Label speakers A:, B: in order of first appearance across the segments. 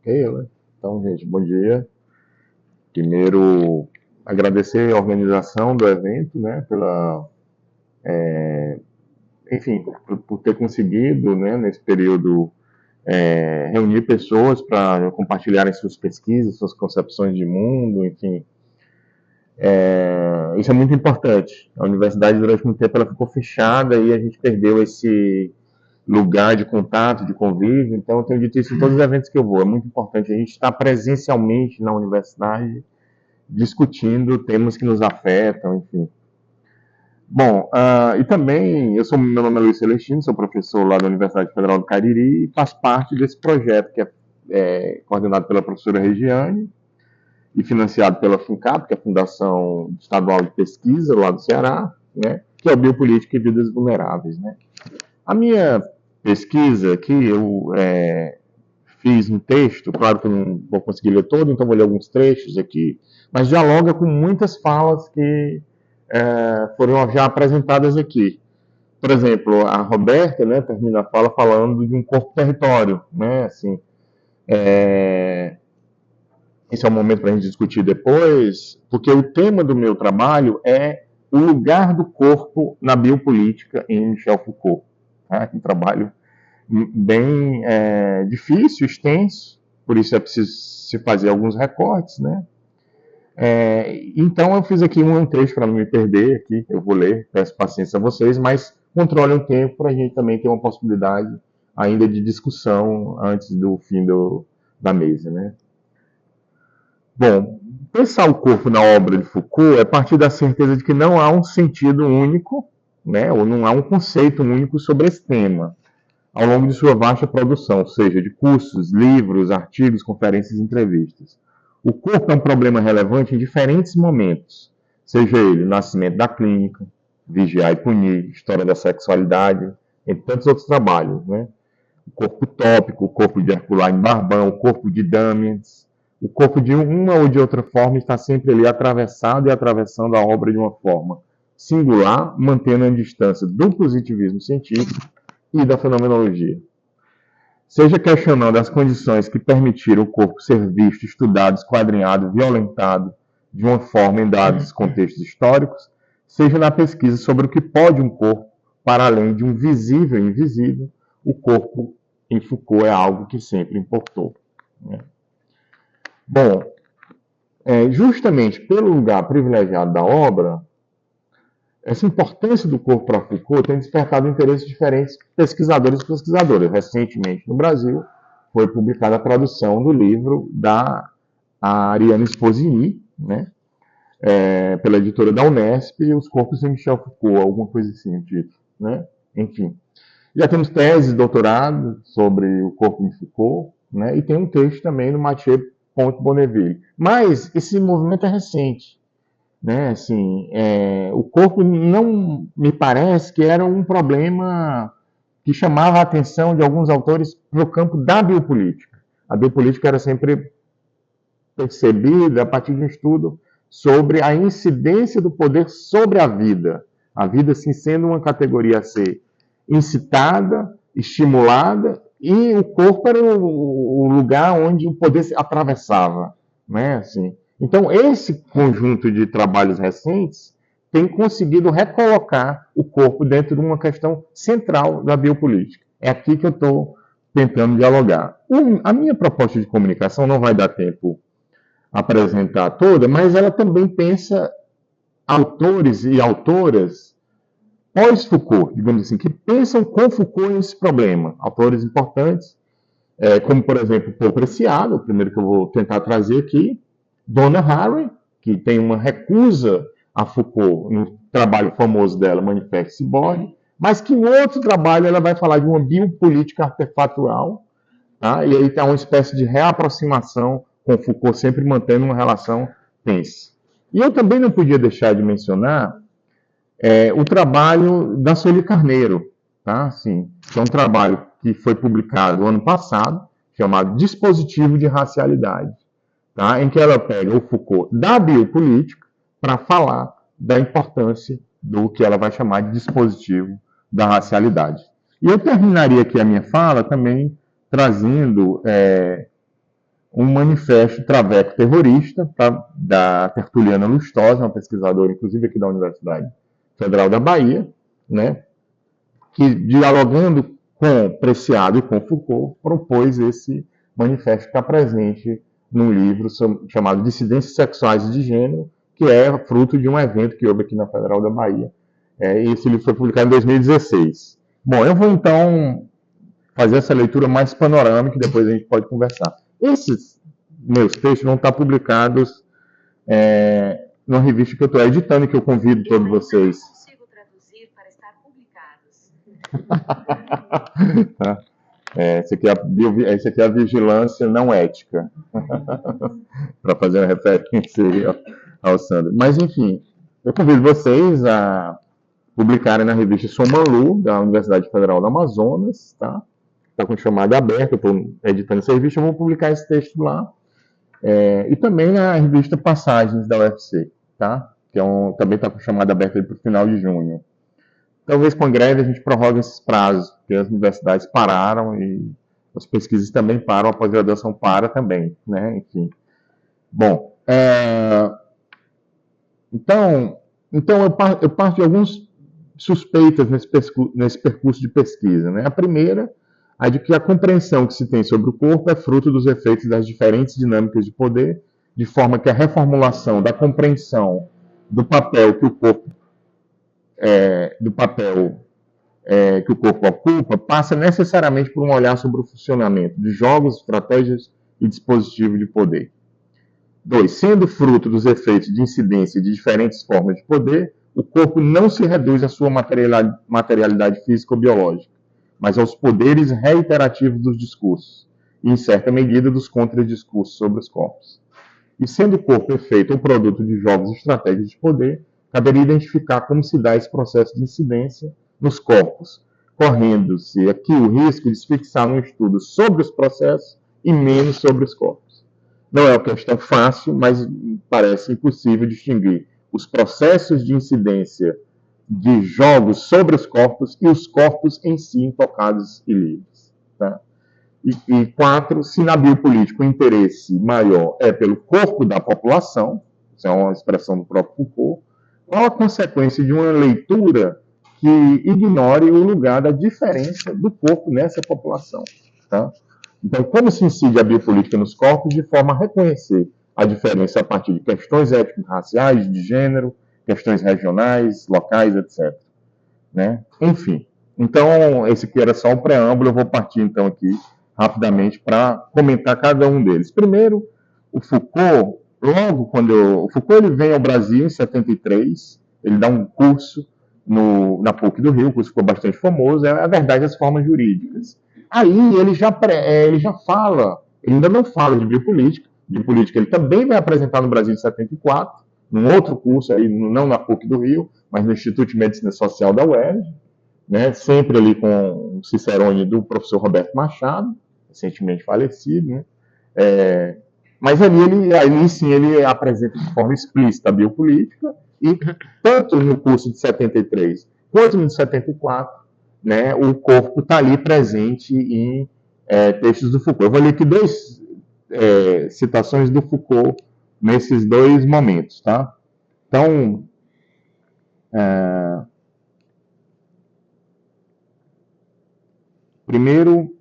A: Ok, então, gente, bom dia. Primeiro, agradecer a organização do evento, né, enfim, por ter conseguido, né, nesse período, reunir pessoas para compartilharem suas pesquisas, suas concepções de mundo, enfim. Isso é muito importante. A universidade, durante muito tempo, ela ficou fechada e a gente perdeu esse lugar de contato, de convívio. Então, eu tenho dito isso em todos os eventos que eu vou. É muito importante a gente estar presencialmente na universidade discutindo temas que nos afetam, enfim. Bom, e também, meu nome é Luiz Celestino, sou professor lá da Universidade Federal do Cariri e faço parte desse projeto que é coordenado pela professora Regiane e financiado pela FUNCAP, que é a Fundação Estadual de Pesquisa lá do Ceará, né, que é o Biopolítica e Vidas Vulneráveis. Né. A minha pesquisa aqui, eu fiz um texto, claro que eu não vou conseguir ler todo, então vou ler alguns trechos aqui, mas dialoga com muitas falas que foram já apresentadas aqui. Por exemplo, a Roberta, né, termina a fala falando de um corpo-território, né, assim, esse é um momento para a gente discutir depois, porque o tema do meu trabalho é o lugar do corpo na biopolítica em Michel Foucault. Tá? Um trabalho bem difícil, extenso, por isso é preciso se fazer alguns recortes, né? Então eu fiz aqui um trecho para não me perder aqui, eu vou ler, peço paciência a vocês, mas controle um tempo para a gente também ter uma possibilidade ainda de discussão antes do fim da mesa, né? Bom, pensar o corpo na obra de Foucault é partir da certeza de que não há um sentido único, né, ou não há um conceito único sobre esse tema ao longo de sua vasta produção, seja de cursos, livros, artigos, conferências e entrevistas. O corpo é um problema relevante em diferentes momentos, seja ele o nascimento da clínica, vigiar e punir, história da sexualidade, entre tantos outros trabalhos. Né? O corpo tópico, o corpo de Herculano Barbão, o corpo de Damiens. O corpo, de uma ou de outra forma, está sempre ali atravessado e atravessando a obra de uma forma singular, mantendo a distância do positivismo científico e da fenomenologia. Seja questionando as condições que permitiram o corpo ser visto, estudado, esquadrinhado, violentado de uma forma em dados contextos históricos, seja na pesquisa sobre o que pode um corpo, para além de um visível e invisível, o corpo em Foucault é algo que sempre importou. Né? Bom, justamente pelo lugar privilegiado da obra, essa importância do corpo para Foucault tem despertado interesse de diferentes pesquisadores e pesquisadoras. Recentemente, no Brasil, foi publicada a tradução do livro da Ariane Esposini, né, pela editora da Unesp, Os Corpos de Michel Foucault, alguma coisa assim, o título. Né? Enfim. Já temos tese de doutorado sobre o corpo de Foucault, né, e tem um texto também no Mathieu Pont-Bonneville. Mas esse movimento é recente. Né? Assim, o corpo não me parece que era um problema que chamava a atenção de alguns autores para o campo da biopolítica. A biopolítica era sempre percebida a partir de um estudo sobre a incidência do poder sobre a vida assim, sendo uma categoria a ser incitada, estimulada, e o corpo era o lugar onde o poder se atravessava. Né? Assim, então, esse conjunto de trabalhos recentes tem conseguido recolocar o corpo dentro de uma questão central da biopolítica. É aqui que eu estou tentando dialogar. A minha proposta de comunicação não vai dar tempo a apresentar toda, mas ela também pensa autores e autoras pós-Foucault, digamos assim, que pensam com Foucault nesse problema. Autores importantes, como, por exemplo, Paul Preciado, o primeiro que eu vou tentar trazer aqui, Donna Haraway, que tem uma recusa a Foucault no trabalho famoso dela, Manifesto Ciborgue, mas que em outro trabalho ela vai falar de uma biopolítica artefatual, tá? E aí tem uma espécie de reaproximação com Foucault, sempre mantendo uma relação tensa. E eu também não podia deixar de mencionar o trabalho da Sueli Carneiro, tá? Assim, que é um trabalho que foi publicado ano passado, chamado Dispositivo de Racialidade, tá? Em que ela pega o Foucault da biopolítica para falar da importância do que ela vai chamar de dispositivo da racialidade. E eu terminaria aqui a minha fala também trazendo um manifesto traveco terrorista da Tertuliana Lustosa, uma pesquisadora, inclusive aqui da Universidade Federal da Bahia, né, que, dialogando com Preciado e com Foucault, propôs esse manifesto que está presente num livro chamado Dissidências Sexuais e de Gênero, que é fruto de um evento que houve aqui na Federal da Bahia. E esse livro foi publicado em 2016. Bom, eu vou então fazer essa leitura mais panorâmica e depois a gente pode conversar. Esses meus textos vão estar publicados numa revista que eu estou editando e que eu convido todos vocês. Eu consigo traduzir para estar publicados. Tá? Esse aqui é a vigilância não ética, para fazer uma referência ao Sandro. Mas, enfim, eu convido vocês a publicarem na revista Somalu, da Universidade Federal do Amazonas, tá? Está com chamada aberta, eu estou editando essa revista, eu vou publicar esse texto lá. E também na revista Passagens da UFC, tá? Que também está com chamada aberta para o final de junho. Talvez com a greve a gente prorrogue esses prazos, porque as universidades pararam e as pesquisas também param, a pós-graduação para também, né? Enfim. Bom, então eu parto de algumas suspeitas nesse percurso de pesquisa, né? A primeira, a de que a compreensão que se tem sobre o corpo é fruto dos efeitos das diferentes dinâmicas de poder, de forma que a reformulação da compreensão do papel que o corpo que o corpo ocupa passa necessariamente por um olhar sobre o funcionamento de jogos, estratégias e dispositivos de poder. 2. Sendo fruto dos efeitos de incidência de diferentes formas de poder, o corpo não se reduz à sua materialidade física ou biológica, mas aos poderes reiterativos dos discursos, e, em certa medida, dos contradiscursos sobre os corpos. E sendo o corpo efeito ou produto de jogos e estratégias de poder, caberia identificar como se dá esse processo de incidência nos corpos, correndo-se aqui o risco de se fixar num estudo sobre os processos e menos sobre os corpos. Não é uma questão fácil, mas parece impossível distinguir os processos de incidência de jogos sobre os corpos e os corpos em si intocados e livres. Tá? E 4, se na biopolítica o interesse maior é pelo corpo da população, isso é uma expressão do próprio Foucault, qual a consequência de uma leitura que ignore o lugar da diferença do corpo nessa população? Tá? Então, como se incide a biopolítica nos corpos de forma a reconhecer a diferença a partir de questões étnico-raciais, de gênero, questões regionais, locais, etc. Né? Enfim, então esse aqui era só um preâmbulo, eu vou partir então aqui rapidamente para comentar cada um deles. Primeiro, o Foucault, o Foucault ele vem ao Brasil em 73, ele dá um curso na PUC do Rio, o curso ficou bastante famoso, é a verdade das formas jurídicas. Aí ele já fala, ele ainda não fala de política ele também vai apresentar no Brasil em 74, num outro curso, aí, não na PUC do Rio, mas no Instituto de Medicina Social da UERJ, né, sempre ali com o Cicerone do professor Roberto Machado, recentemente falecido, né, mas ali sim ele apresenta de forma explícita a biopolítica, e tanto no curso de 73 quanto no de 74, né, o corpo está ali presente em textos do Foucault. Eu vou ler aqui duas citações do Foucault nesses dois momentos. Tá? Então, primeiro,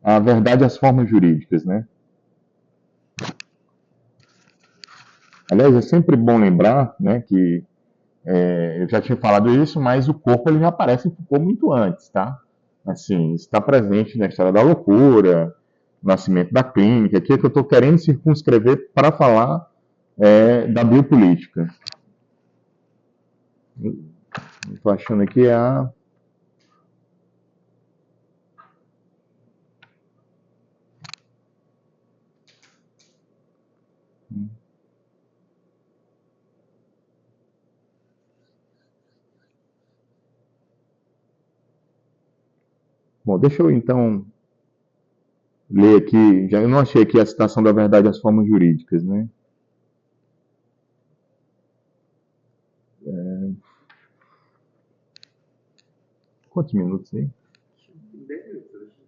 A: a verdade e as formas jurídicas. Né? Aliás, é sempre bom lembrar, né, que eu já tinha falado isso, mas o corpo ele já aparece em Foucault muito antes, tá? Assim, está presente na história da loucura, nascimento da clínica, aqui é que eu estou querendo circunscrever para falar da biopolítica. Estou achando aqui a... Bom, deixa eu então ler aqui, eu não achei aqui a citação da verdade às formas jurídicas, né? Quantos minutos aí?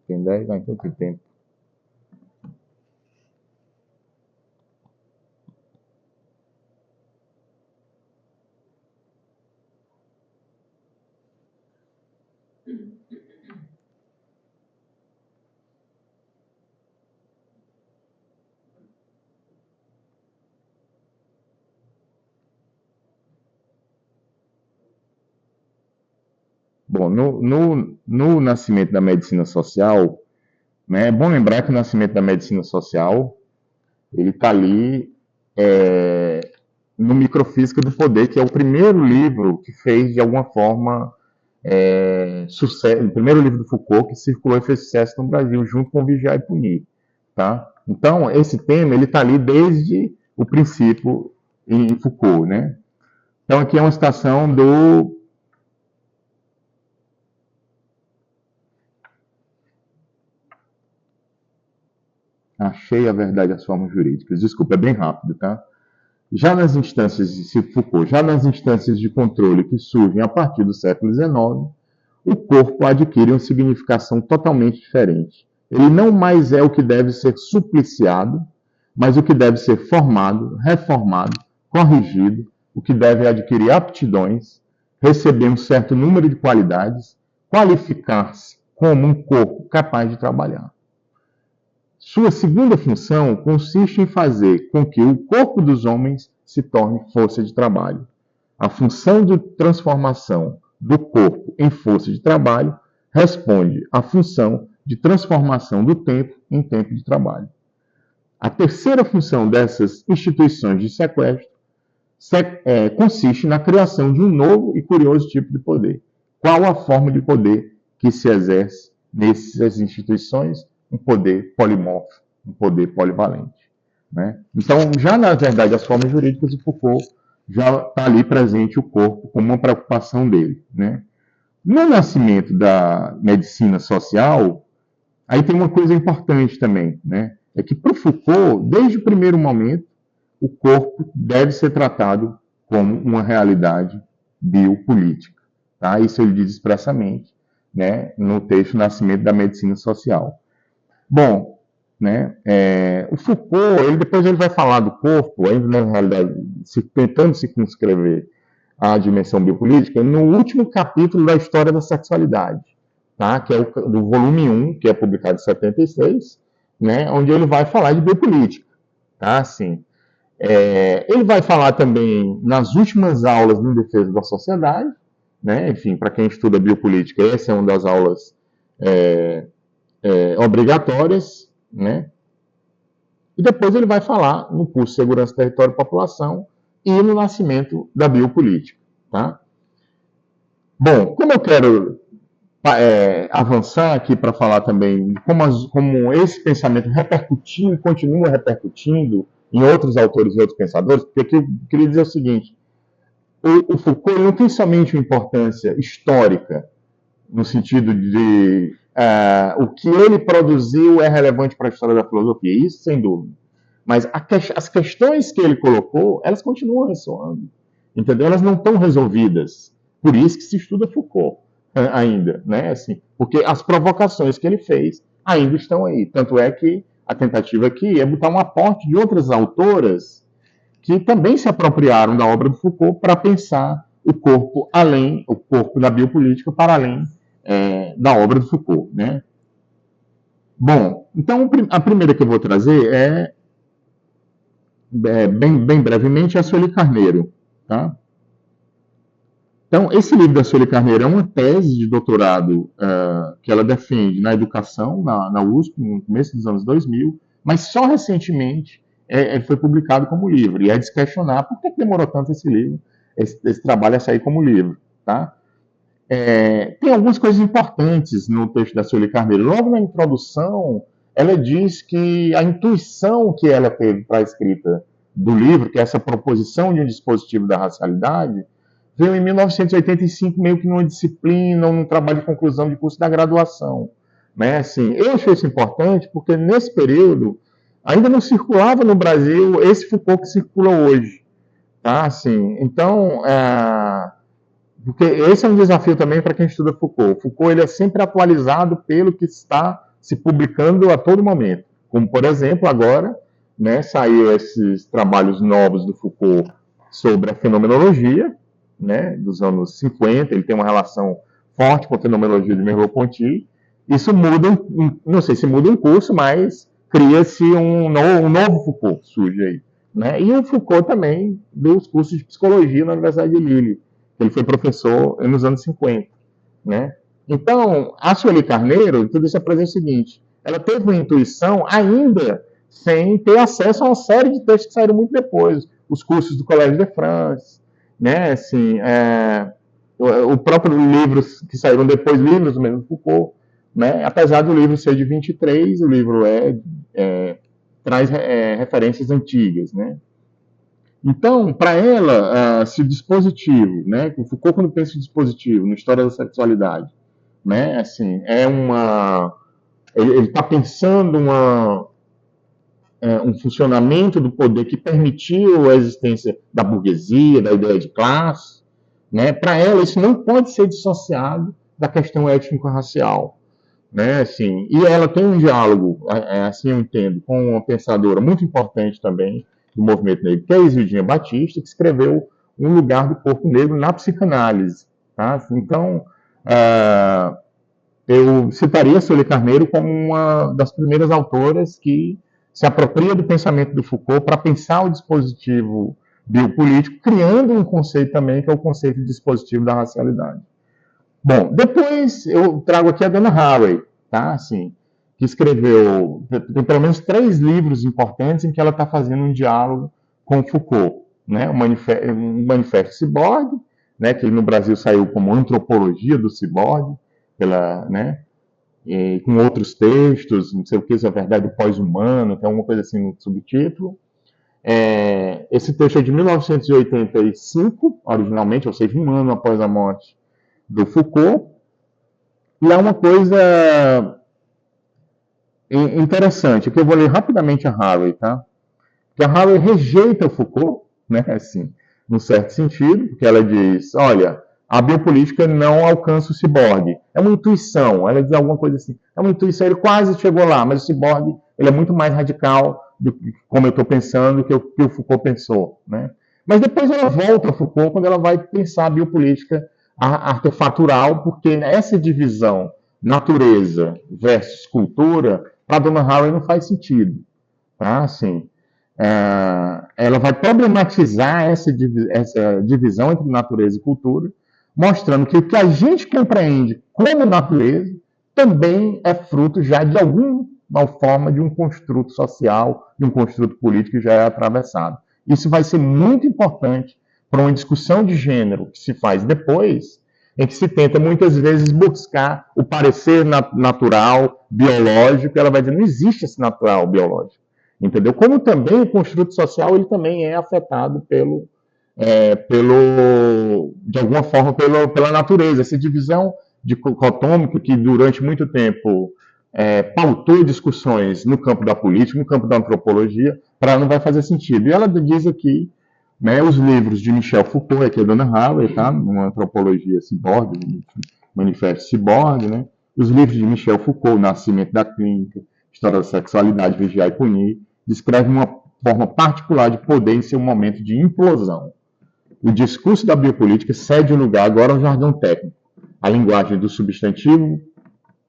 A: Tem 10? Ah, então tem tempo. Bom, no nascimento da medicina social, né, é bom lembrar que o nascimento da medicina social ele está ali no Microfísica do Poder, que é o primeiro livro que fez, de alguma forma, sucesso, o primeiro livro do Foucault que circulou e fez sucesso no Brasil, junto com Vigiar e Punir. Tá? Então, esse tema ele está ali desde o princípio em Foucault. Né? Então, aqui é uma citação do. Achei a verdade das formas jurídicas. Desculpa, é bem rápido, tá? Já nas instâncias de Foucault, já nas instâncias de controle que surgem a partir do século XIX, o corpo adquire uma significação totalmente diferente. Ele não mais é o que deve ser supliciado, mas o que deve ser formado, reformado, corrigido, o que deve adquirir aptidões, receber um certo número de qualidades, qualificar-se como um corpo capaz de trabalhar. Sua segunda função consiste em fazer com que o corpo dos homens se torne força de trabalho. A função de transformação do corpo em força de trabalho responde à função de transformação do tempo em tempo de trabalho. A terceira função dessas instituições de sequestro consiste na criação de um novo e curioso tipo de poder. Qual a forma de poder que se exerce nessas instituições? Um poder polimorfo, um poder polivalente. Né? Então, já na verdade, as formas jurídicas do Foucault já está ali presente o corpo como uma preocupação dele. Né? No nascimento da medicina social, aí tem uma coisa importante também, né? É que para o Foucault, desde o primeiro momento, o corpo deve ser tratado como uma realidade biopolítica. Tá? Isso ele diz expressamente, né, no texto Nascimento da Medicina Social. Bom, né, o Foucault, depois ele vai falar do corpo, ainda na realidade, tentando circunscrever a dimensão biopolítica, no último capítulo da História da Sexualidade, tá, que é do volume 1, que é publicado em 76, né, onde ele vai falar de biopolítica. Tá, assim, ele vai falar também nas últimas aulas no Defesa da Sociedade, né, enfim, para quem estuda biopolítica, essa é uma das aulas obrigatórias, né? E depois ele vai falar no curso de Segurança, Território e População e no nascimento da biopolítica. Tá? Bom, como eu quero avançar aqui para falar também de como esse pensamento repercutiu e continua repercutindo em outros autores e outros pensadores, porque eu queria dizer o seguinte, o Foucault não tem somente uma importância histórica, no sentido de o que ele produziu é relevante para a história da filosofia, isso sem dúvida. Mas as questões que ele colocou, elas continuam ressoando, entendeu? Elas não estão resolvidas. Por isso que se estuda Foucault ainda, né? Assim, porque as provocações que ele fez ainda estão aí. Tanto é que a tentativa aqui é botar um aporte de outras autoras que também se apropriaram da obra do Foucault para pensar o corpo da biopolítica para além da obra do Foucault. Né? Bom, então a primeira que eu vou trazer bem brevemente, a Sueli Carneiro. Tá? Então, esse livro da Sueli Carneiro é uma tese de doutorado que ela defende na educação, na USP, no começo dos anos 2000, mas só recentemente ele foi publicado como livro. E é de se questionar por que demorou tanto esse livro, esse trabalho a sair como livro. Tá? Tem algumas coisas importantes no texto da Sueli Carneiro. Logo na introdução, ela diz que a intuição que ela teve para a escrita do livro, que é essa proposição de um dispositivo da racialidade, veio em 1985 meio que numa disciplina, num trabalho de conclusão de curso da graduação. Né? Assim, eu achei isso importante porque nesse período ainda não circulava no Brasil esse Foucault que circula hoje. Tá? Assim, então, porque esse é um desafio também para quem estuda Foucault. Foucault ele é sempre atualizado pelo que está se publicando a todo momento. Como, por exemplo, agora, né, saiu esses trabalhos novos do Foucault sobre a fenomenologia, né, dos anos 50, ele tem uma relação forte com a fenomenologia de Merleau-Ponty. Isso muda, não sei se muda um curso, mas cria-se um novo Foucault, surge aí. Né? E o Foucault também dos cursos de psicologia na Universidade de Lille. Ele foi professor nos anos 50. Né? Então, a Sueli Carneiro, tudo isso apresenta o seguinte, ela teve uma intuição ainda sem ter acesso a uma série de textos que saíram muito depois, os cursos do Collège de France, né, assim, o próprio livro que saíram depois, livros do mesmo Foucault, né, apesar do livro ser de 23, o livro traz referências antigas, né. Então, para ela, se o dispositivo, né, Foucault quando pensa em dispositivo, na história da sexualidade, né, assim, ele está pensando um funcionamento do poder que permitiu a existência da burguesia, da ideia de classe, né? Para ela, isso não pode ser dissociado da questão étnico-racial. Né? Assim, e ela tem um diálogo, assim eu entendo, com uma pensadora muito importante também do movimento negro, que é a Isildinha Batista, que escreveu Um Lugar do Corpo Negro na Psicanálise. Tá? Então, eu citaria a Sueli Carneiro como uma das primeiras autoras que se apropria do pensamento do Foucault para pensar o dispositivo biopolítico, criando um conceito também, que é o conceito de dispositivo da racialidade. Bom, depois eu trago aqui a Donna Haraway, tá? Assim, que escreveu, tem pelo menos 3 livros importantes em que ela está fazendo um diálogo com Foucault. Né? O Manifesto Ciborgue, né? Que no Brasil saiu como Antropologia do Ciborgue, né? Com outros textos, não sei o que, isso é a verdade do pós-humano, tem alguma coisa assim no subtítulo. Esse texto é de 1985, originalmente, ou seja, um ano após a morte do Foucault, e é uma coisa interessante, que eu vou ler rapidamente a Haraway, tá? Porque a Haraway rejeita o Foucault, né, assim, num certo sentido, porque ela diz, olha, a biopolítica não alcança o ciborgue. É uma intuição, ela diz alguma coisa assim, é uma intuição, ele quase chegou lá, mas o ciborgue ele é muito mais radical do que, como eu estou pensando, que o Foucault pensou. Né? Mas depois ela volta a Foucault quando ela vai pensar a biopolítica artefatural, porque essa divisão natureza versus cultura, para a Donna Haraway não faz sentido. Tá? Assim, ela vai problematizar essa divisão entre natureza e cultura, mostrando que o que a gente compreende como natureza também é fruto já de alguma forma de um construto social, de um construto político que já é atravessado. Isso vai ser muito importante para uma discussão de gênero que se faz depois, em que se tenta muitas vezes buscar o parecer natural, biológico, e ela vai dizer, não existe esse natural biológico. Entendeu? Como também o construto social ele também é afetado de alguma forma pela natureza. Essa divisão dicotômica que durante muito tempo pautou discussões no campo da política, no campo da antropologia, para ela não vai fazer sentido. E ela diz aqui, né, os livros de Michel Foucault, aqui é a Donna Haraway, tá? Uma antropologia ciborgue, Manifesto Ciborgue, né? Os livros de Michel Foucault, Nascimento da Clínica, História da Sexualidade, Vigiar e Punir, descreve uma forma particular de poder em seu momento de implosão. O discurso da biopolítica cede o lugar agora ao jargão técnico, a linguagem do substantivo,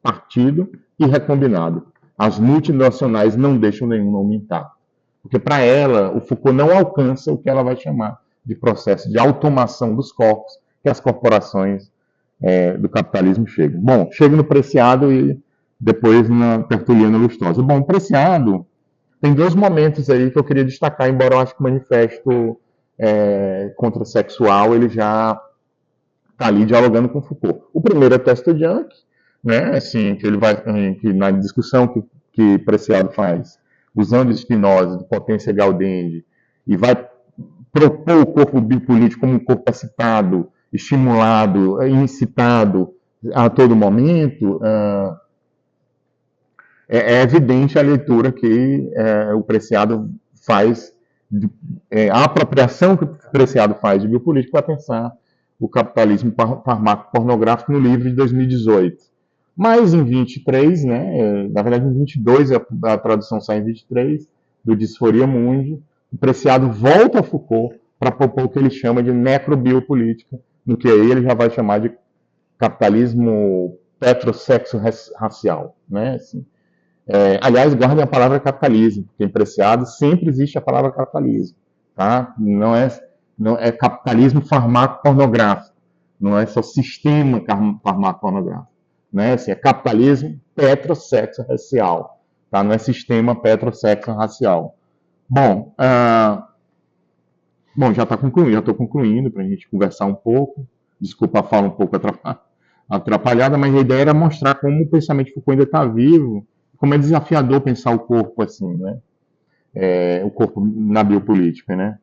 A: partido e recombinado. As multinacionais não deixam nenhum nome intacto. Porque para ela, o Foucault não alcança o que ela vai chamar de processo de automação dos corpos que as corporações do capitalismo chegam. Bom, chega no Preciado e depois na Tertuliana Lustrosa. Bom, o Preciado tem 2 momentos aí que eu queria destacar, embora eu acho que o manifesto contrasexual ele já está ali dialogando com Foucault. O primeiro é Testa Junk, né, assim, que ele vai, que na discussão que Preciado faz, usando Spinoza, de potência Gaudendi, e vai propor o corpo biopolítico como um corpo excitado, estimulado, incitado a todo momento, é evidente a leitura que o Preciado faz, a apropriação que o Preciado faz de biopolítica para pensar o capitalismo farmaco-pornográfico no livro de 2018. Mas em 23, né, na verdade em 22, a tradução sai em 23, do Disforia Mundi, o Preciado volta a Foucault para propor o que ele chama de necrobiopolítica, no que aí ele já vai chamar de capitalismo petrosexo racial, né? Assim, aliás, guardem a palavra capitalismo, porque em Preciado sempre existe a palavra capitalismo, tá? Não é capitalismo farmacopornográfico, não é só sistema farmacopornográfico, né? Assim, é capitalismo petrosexo racial, tá? Não é sistema petrosexo racial. Bom, bom, já estou concluindo para a gente conversar um pouco. Desculpa a fala um pouco atrapalhada, mas a ideia era mostrar como o pensamento Foucault ainda está vivo, como é desafiador pensar o corpo assim, né? O corpo na biopolítica, né?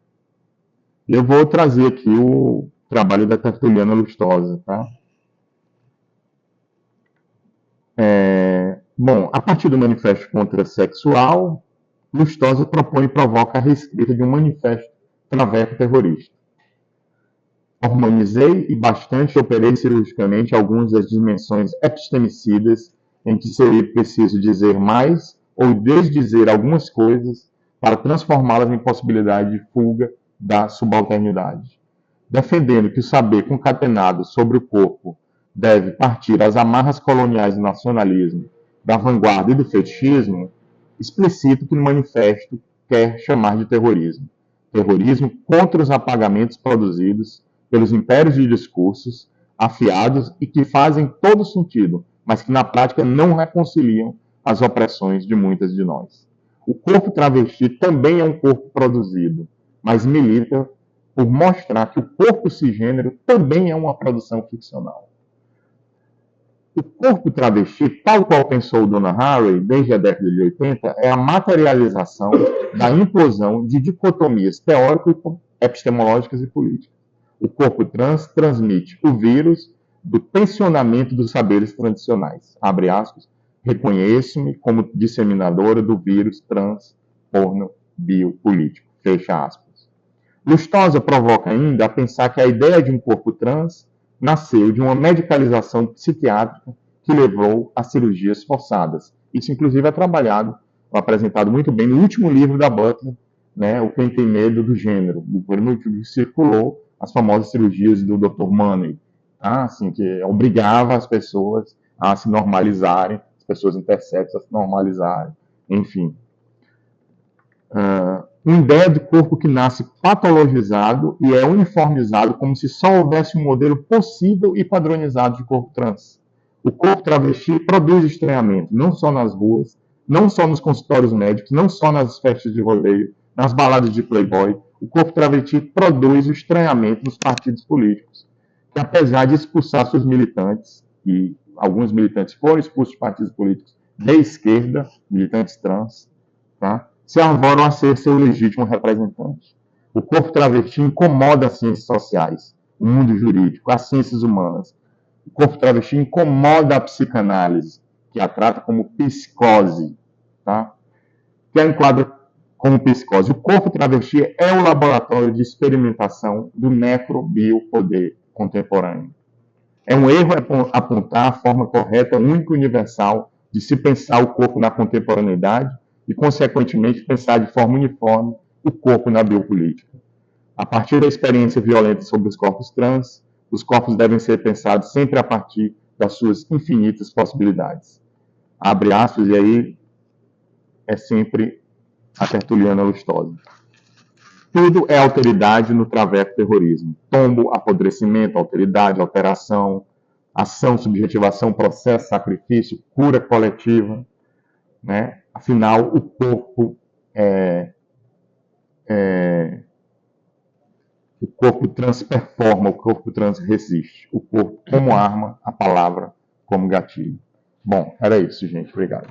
A: Eu vou trazer aqui o trabalho da Tertuliana Lustosa, tá? Bom, a partir do Manifesto Contrasexual, Lustosa propõe e provoca a reescrita de um manifesto traveco terrorista. Harmonizei e bastante operei cirurgicamente algumas das dimensões epistemicidas em que seria preciso dizer mais ou desdizer algumas coisas para transformá-las em possibilidade de fuga da subalternidade. Defendendo que o saber concatenado sobre o corpo deve partir às amarras coloniais do nacionalismo, da vanguarda e do fetichismo, explicito que no manifesto quer chamar de terrorismo. Terrorismo contra os apagamentos produzidos pelos impérios de discursos afiados e que fazem todo sentido, mas que na prática não reconciliam as opressões de muitas de nós. O corpo travesti também é um corpo produzido, mas milita por mostrar que o corpo cisgênero também é uma produção ficcional. O corpo travesti, tal qual pensou Donna Haraway desde a década de 80, é a materialização da implosão de dicotomias teórico-epistemológicas e políticas. O corpo trans transmite o vírus do tensionamento dos saberes tradicionais. Abre aspas, reconheço-me como disseminadora do vírus trans porno biopolítico. Fecha aspas. Lustosa provoca ainda a pensar que a ideia de um corpo trans nasceu de uma medicalização psiquiátrica que levou a cirurgias forçadas. Isso, inclusive, é trabalhado, apresentado muito bem no último livro da Butler, né, O Quem Tem Medo do Gênero. O governo circulou as famosas cirurgias do Dr. Money, tá? Assim, que obrigava as pessoas a se normalizarem, as pessoas intersexo a se normalizarem, enfim. Uma ideia de corpo que nasce patologizado e é uniformizado como se só houvesse um modelo possível e padronizado de corpo trans. O corpo travesti produz estranhamento, não só nas ruas, não só nos consultórios médicos, não só nas festas de rodeio, nas baladas de playboy. O corpo travesti produz o estranhamento nos partidos políticos, que apesar de expulsar seus militantes, e alguns militantes foram expulsos de partidos políticos de esquerda, militantes trans, tá? Se arvoram a ser seu legítimo representante. O corpo travesti incomoda as ciências sociais, o mundo jurídico, as ciências humanas. O corpo travesti incomoda a psicanálise, que a trata como psicose, tá? Que a enquadra como psicose. O corpo travesti é o laboratório de experimentação do necrobiopoder contemporâneo. É um erro apontar a forma correta, única e universal de se pensar o corpo na contemporaneidade e, consequentemente, pensar de forma uniforme o corpo na biopolítica. A partir da experiência violenta sobre os corpos trans, os corpos devem ser pensados sempre a partir das suas infinitas possibilidades. Abre aspas, e aí é sempre a Tertuliana Lustosa. Tudo é alteridade no traveco terrorismo. Tombo, apodrecimento, alteridade, alteração, ação, subjetivação, processo, sacrifício, cura coletiva, né? Afinal, o corpo o corpo trans performa, o corpo trans resiste. O corpo como arma, a palavra como gatilho. Bom, era isso, gente. Obrigado.